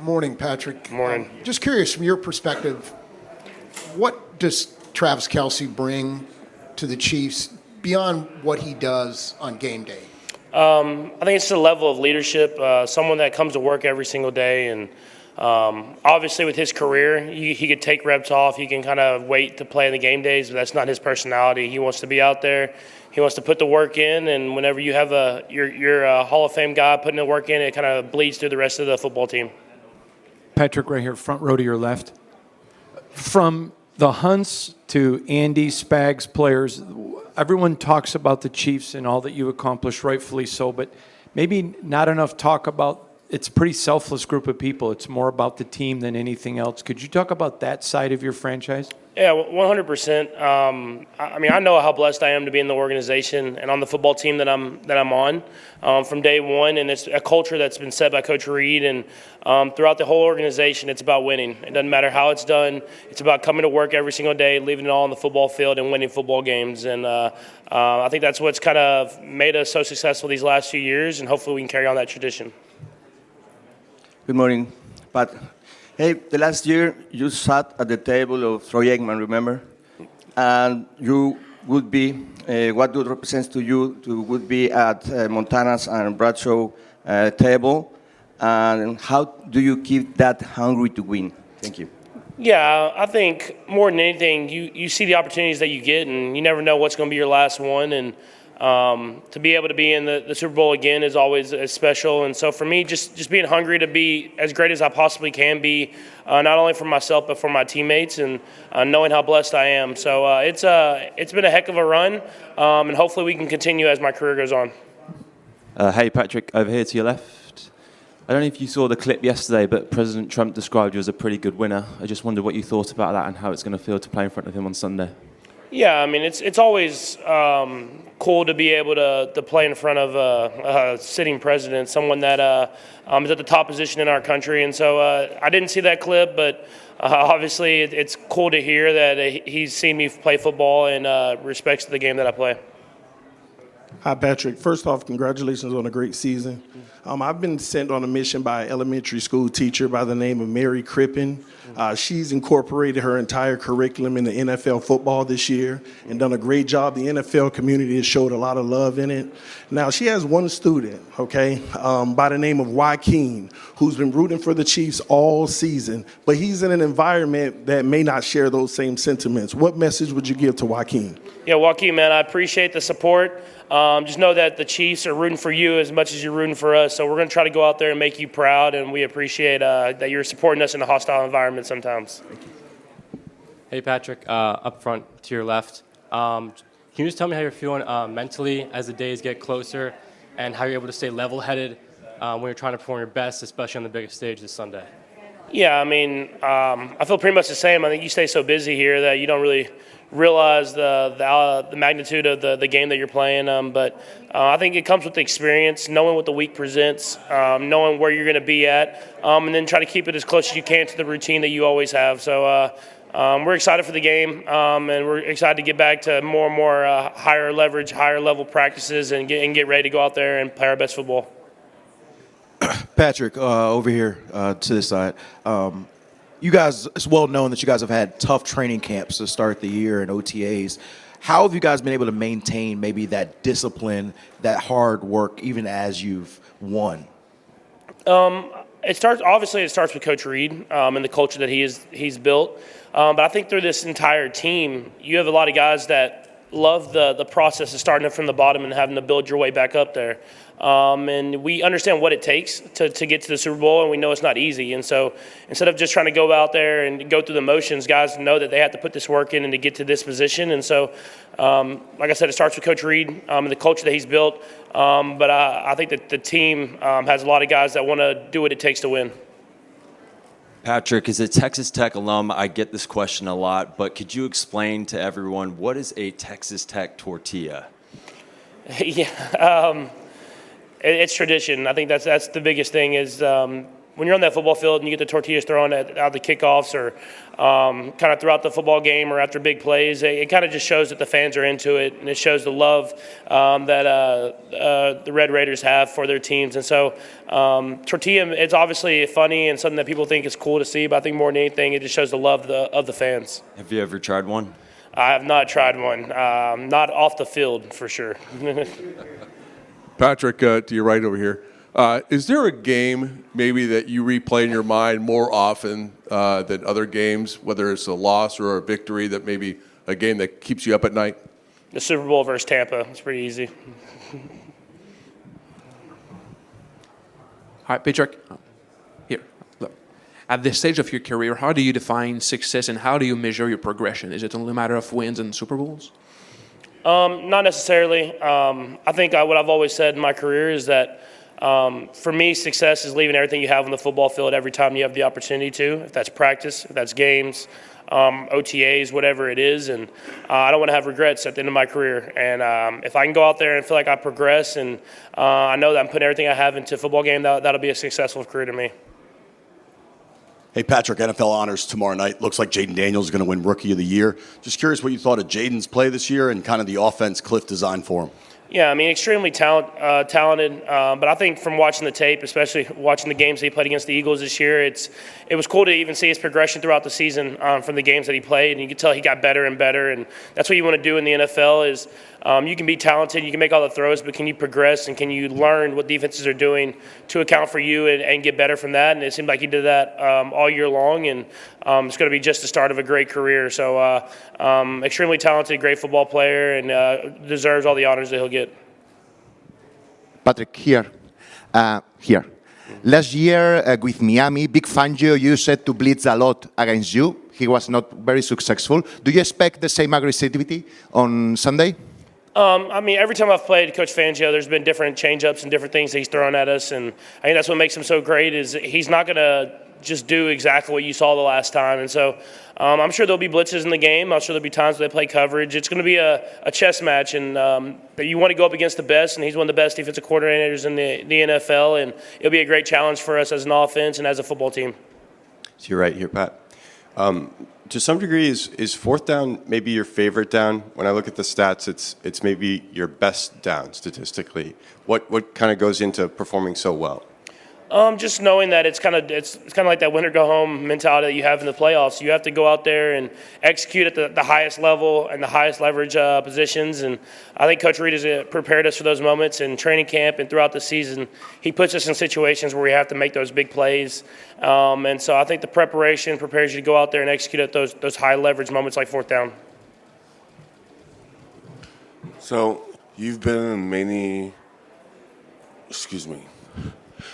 Morning, Patrick. Morning. Just curious, from your perspective, what does Travis Kelce bring to the Chiefs beyond what he does on game day? I think it's the level of leadership, someone that comes to work every single day. And obviously with his career, he could take reps off. He can kind of wait to play in the game days, but that's not his personality. He wants to be out there. He wants to put the work in. And whenever you have you're a Hall of Fame guy putting the work in, it kind of bleeds through the rest of the football team. Patrick, right here, front row to your left. From the Hunts to Andy, Spags players, everyone talks about the Chiefs and all that you accomplished, rightfully so, but maybe not enough talk about it's a pretty selfless group of people. It's more about the team than anything else. Could you talk about that side of your franchise? Yeah, 100%. I mean, I know how blessed I am to be in the organization and on the football team that I'm on from day one, and it's a culture that's been set by Coach Reed, and throughout the whole organization, it's about winning. It doesn't matter how it's done. It's about coming to work every single day, leaving it all on the football field, and winning football games. And I think that's what's kind of made us so successful these last few years, and hopefully we can carry on that tradition. Good morning, Pat. Hey, the last year you sat at the table of Troy Aikman, remember? And you would be, what it represents to you would be at Montana's and Bradshaw table. And how do you keep that hungry to win? Thank you. Yeah, I think more than anything, you see the opportunities that you get, and you never know what's going to be your last one. And to be able to be in the Super Bowl again is always special. And so for me, just being hungry to be as great as I possibly can be, not only for myself but for my teammates, and knowing how blessed I am. So it's been a heck of a run, and hopefully we can continue as my career goes on. Hey, Patrick, over here to your left. I don't know if you saw the clip yesterday, but President Trump described you as a pretty good winner. I just wondered what you thought about that and how it's going to feel to play in front of him on Sunday. Yeah, I mean, it's always cool to be able to play in front of a sitting president, someone that is at the top position in our country. And so I didn't see that clip, but obviously it's cool to hear that he's seen me play football and respects the game that I play. Hi, Patrick. First off, congratulations on a great season. I've been sent on a mission by an elementary school teacher by the name of Mary Crippen. She's incorporated her entire curriculum in the NFL football this year and done a great job. The NFL community has showed a lot of love in it. Now, she has one student, by the name of Joaquin, who's been rooting for the Chiefs all season, but he's in an environment that may not share those same sentiments. What message would you give to Joaquin? Yeah, Joaquin, man, I appreciate the support. Just know that the Chiefs are rooting for you as much as you're rooting for us. So we're going to try to go out there and make you proud, and we appreciate that you're supporting us in a hostile environment sometimes. Hey, Patrick, up front to your left. Can you just tell me how you're feeling mentally as the days get closer, and how you're able to stay level-headed when you're trying to perform your best, especially on the biggest stage this Sunday? Yeah, I mean, I feel pretty much the same. I think you stay so busy here that you don't really realize the magnitude of the game that you're playing. But I think it comes with the experience, knowing what the week presents, knowing where you're going to be at, and then try to keep it as close as you can to the routine that you always have. So we're excited for the game, and we're excited to get back to more and more higher leverage, higher level practices, and get ready to go out there and play our best football. Patrick, over here to this side. You guys, it's well known that you guys have had tough training camps to start the year and OTAs. How have you guys been able to maintain maybe that discipline, that hard work, even as you've won? It starts with Coach Reed and the culture that he's built. But I think through this entire team, you have a lot of guys that love the process of starting from the bottom and having to build your way back up there. And we understand what it takes to get to the Super Bowl, and we know it's not easy. And so instead of just trying to go out there and go through the motions, guys know that they have to put this work in and to get to this position. And so, like I said, it starts with Coach Reed and the culture that he's built. But I think that the team has a lot of guys that want to do what it takes to win. Patrick, as a Texas Tech alum, I get this question a lot, but could you explain to everyone what is a Texas Tech tortilla? Yeah. It's tradition. I think that's the biggest thing is when you're on that football field and you get the tortillas thrown out the kickoffs or kind of throughout the football game or after big plays, it kind of just shows that the fans are into it, and it shows the love that the Red Raiders have for their teams. And so tortilla, it's obviously funny and something that people think is cool to see, but I think more than anything, it just shows the love of the fans. Have you ever tried one? I have not tried one, not off the field for sure. Patrick, to your right over here. Is there a game maybe that you replay in your mind more often than other games, whether it's a loss or a victory, that maybe a game that keeps you up at night? The Super Bowl versus Tampa. It's pretty easy. All right, Patrick. Here, look. At this stage of your career, how do you define success and how do you measure your progression? Is it only a matter of wins and Super Bowls? Not necessarily. I think what I've always said in my career is that for me, success is leaving everything you have on the football field every time you have the opportunity to, if that's practice, if that's games, OTAs, whatever it is. And I don't want to have regrets at the end of my career. And if I can go out there and feel like I progress and I know that I'm putting everything I have into a football game, that'll be a successful career to me. Hey, Patrick, NFL honors tomorrow night. Looks like Jaden Daniels is going to win Rookie of the Year. Just curious what you thought of Jaden's play this year and kind of the offense Cliff designed for him. Yeah, I mean, extremely talented. But I think from watching the tape, especially watching the games that he played against the Eagles this year, it was cool to even see his progression throughout the season from the games that he played. And you could tell he got better and better. And that's what you want to do in the NFL is you can be talented, you can make all the throws, but can you progress and can you learn what defenses are doing to account for you and get better from that? And it seemed like he did that all year long. And it's going to be just the start of a great career. So extremely talented, great football player, and deserves all the honors that he'll get. Patrick, here. Last year with Miami, Big Fangio used to blitz a lot against you. He was not very successful. Do you expect the same aggressivity on Sunday? I mean, every time I've played Coach Fangio, there's been different change-ups and different things that he's thrown at us, and I think that's what makes him so great is he's not going to just do exactly what you saw the last time. And so I'm sure there'll be blitzes in the game. I'm sure there'll be times where they play coverage. It's going to be a chess match, and you want to go up against the best, and he's one of the best defensive coordinators in the NFL, and it'll be a great challenge for us as an offense and as a football team. So you're right here, Pat. To some degree, is fourth down maybe your favorite down? When I look at the stats, it's maybe your best down statistically. What kind of goes into performing so well? Just knowing that it's kind of like that win or go home mentality that you have in the playoffs. You have to go out there and execute at the highest level and the highest leverage positions. And I think Coach Reid has prepared us for those moments in training camp and throughout the season. He puts us in situations where we have to make those big plays. And so I think the preparation prepares you to go out there and execute at those high leverage moments like fourth down. So you've been in many.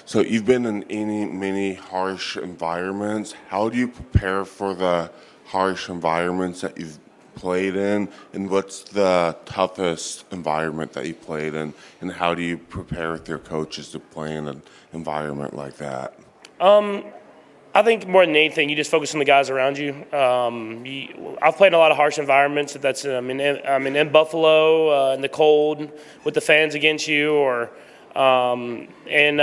So you've been in many harsh environments. How do you prepare for the harsh environments that you've played in? And what's the toughest environment that you played in? And how do you prepare with your coaches to play in an environment like that? I think more than anything, you just focus on the guys around you. I've played in a lot of harsh environments. That's in Buffalo, in the cold, with the fans against you, or in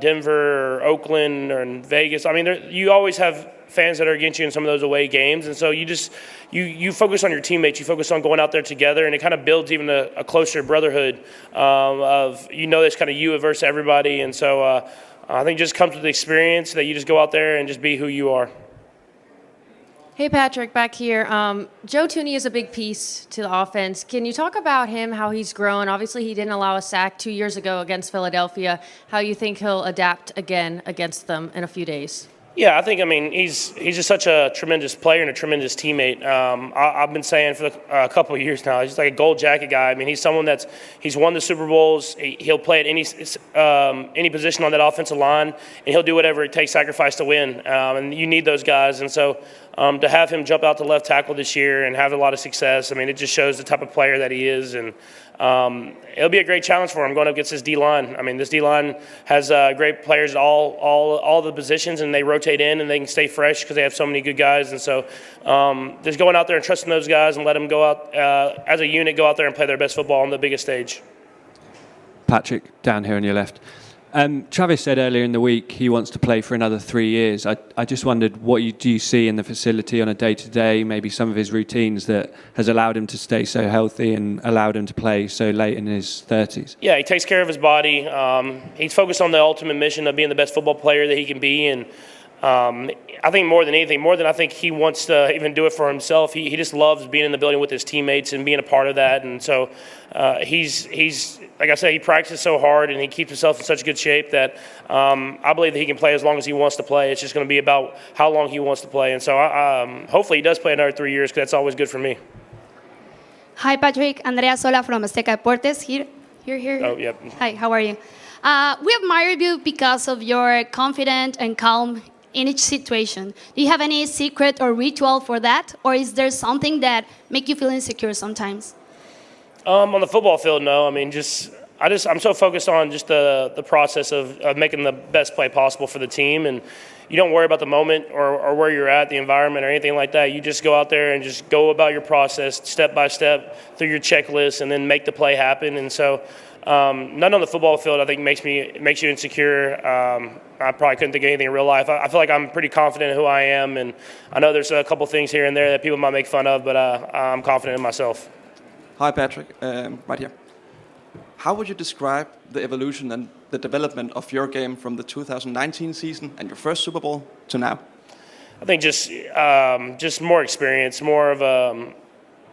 Denver or Oakland or in Vegas. I mean, you always have fans that are against you in some of those away games, and so you focus on your teammates. You focus on going out there together, and it kind of builds even a closer brotherhood of it's kind of you versus everybody. And so I think it just comes with the experience that you just go out there and just be who you are. Hey, Patrick, back here. Joe Thuney is a big piece to the offense. Can you talk about him, how he's grown? Obviously, he didn't allow a sack 2 years ago against Philadelphia. How you think he'll adapt again against them in a few days? Yeah, I think, he's just such a tremendous player and a tremendous teammate. I've been saying for a couple of years now, he's like a gold jacket guy. I mean, he's someone he's won the Super Bowls. He'll play at any position on that offensive line, and he'll do whatever it takes, sacrifice to win. And you need those guys. And so to have him jump out to left tackle this year and have a lot of success, it just shows the type of player that he is. And it'll be a great challenge for him going up against this D-line. This D-line has great players at all the positions, and they rotate in and they can stay fresh because they have so many good guys. And so just going out there and trusting those guys and let them go out as a unit, go out there and play their best football on the biggest stage. Patrick, down here on your left. Travis said earlier in the week he wants to play for another 3 years. I just wondered what do you see in the facility on a day-to-day, maybe some of his routines that has allowed him to stay so healthy and allowed him to play so late in his 30s? Yeah, he takes care of his body. He's focused on the ultimate mission of being the best football player that he can be, and I think more than anything, more than I think he wants to even do it for himself, he just loves being in the building with his teammates and being a part of that. And so he's like I said, he practices so hard and he keeps himself in such good shape that I believe that he can play as long as he wants to play. It's just going to be about how long he wants to play. And so hopefully he does play another 3 years, because that's always good for me. Hi, Patrick. Andrea Sola from Azteca Deportes. Here. Oh, yep. Hi, how are you? We admire you because of your confident and calm in each situation. Do you have any secret or ritual for that? Or is there something that make you feel insecure sometimes? On the football field, no. I mean, I'm so focused on just the process of making the best play possible for the team, and you don't worry about the moment or where you're at, the environment, or anything like that. You just go out there and just go about your process step by step through your checklist, and then make the play happen. And so, none on the football field I think makes you insecure. I probably couldn't think of anything in real life. I feel like I'm pretty confident in who I am, and I know there's a couple things here and there that people might make fun of, but I'm confident in myself. Hi, Patrick. Right here. How would you describe the evolution and the development of your game from the 2019 season and your first Super Bowl to now? I think just more experience, more of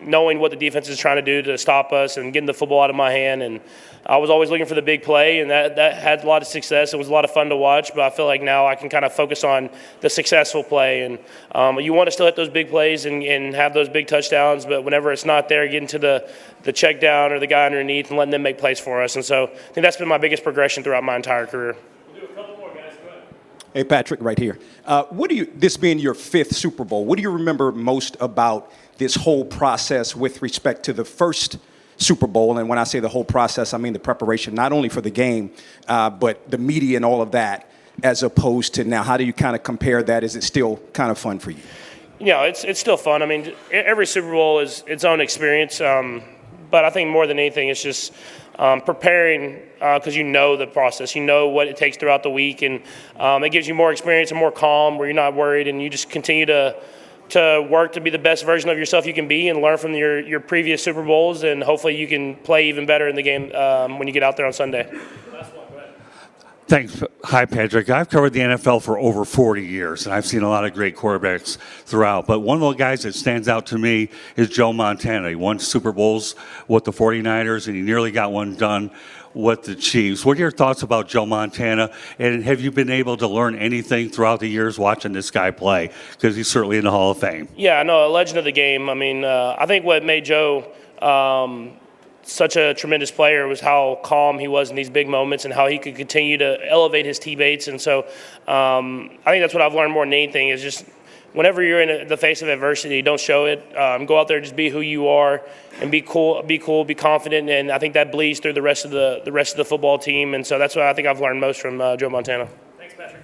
knowing what the defense is trying to do to stop us and getting the football out of my hand. And I was always looking for the big play, and that had a lot of success. It was a lot of fun to watch, but I feel like now I can kind of focus on the successful play. And you want to still hit those big plays and have those big touchdowns, but whenever it's not there, getting to the check down or the guy underneath and letting them make plays for us. And so I think that's been my biggest progression throughout my entire career. Hey, Patrick, right here. This being your 5th Super Bowl, what do you remember most about this whole process with respect to the first Super Bowl? And when I say the whole process, I mean the preparation, not only for the game, but the media and all of that, as opposed to now. How do you kind of compare that? Is it still kind of fun for you? Yeah, it's still fun. I mean, every Super Bowl is its own experience, but I think more than anything, it's just preparing because you know the process, you know what it takes throughout the week, and it gives you more experience and more calm, where you're not worried, and you just continue to work to be the best version of yourself you can be, and learn from your previous Super Bowls, and hopefully you can play even better in the game when you get out there on Sunday. Thanks. Hi, Patrick. I've covered the NFL for over 40 years, and I've seen a lot of great quarterbacks throughout. But one of the guys that stands out to me is Joe Montana. He won Super Bowls with the 49ers, and he nearly got one done with the Chiefs. What are your thoughts about Joe Montana, and have you been able to learn anything throughout the years watching this guy play? Because he's certainly in the Hall of Fame. Yeah, I know, a legend of the game. I mean, I think what made Joe such a tremendous player was how calm he was in these big moments and how he could continue to elevate his teammates. And so I think that's what I've learned more than anything, is just whenever you're in the face of adversity, don't show it. Go out there, just be who you are, and be cool, be confident. And I think that bleeds through the rest of the football team. And so that's what I think I've learned most from Joe Montana. Thanks, Patrick.